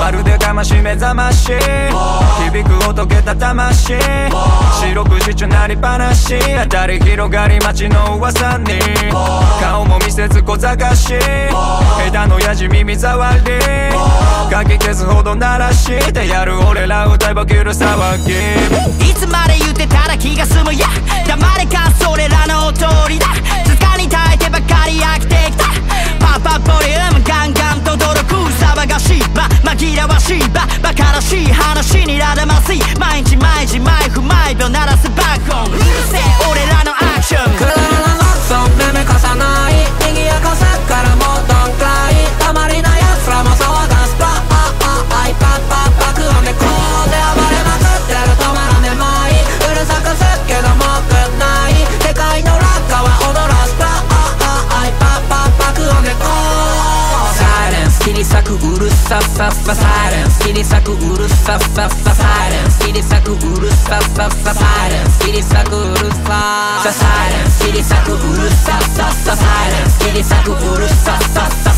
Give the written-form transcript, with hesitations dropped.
まるで魂目覚まし響く音けた魂四六時中なりっぱなし当たり広がり街の噂に顔も見せず小賢し枝のやじ耳障りかき消すほど鳴らしてやる俺ら歌えば切る騒ぎいつまで言ってたら気が済むや黙れかそれらのお通りだ掴に耐えてばかり飽きてきたパパボリュームガンガンと驚く騒がしい紛らわしいバカらしい話にらだましい毎日毎時毎分毎秒鳴らす爆音うるせえ俺らのアクションくだらなアクションめめかさない賑やかさからもどんくらいたまりな奴らも騒がすパアイパッパッ爆音でこうで暴れまくってる止まらねまいうるさくすっけどもくない世界の落下は踊らすパアイパッパッ爆音でこうサイレンス切り裂くうるさささサイレンス切り裂くうるさささサイレンス切り裂くうるさささサイレンス切り裂くうるささサイレンス切り裂くうるさささサイレンス切り裂くうるさささ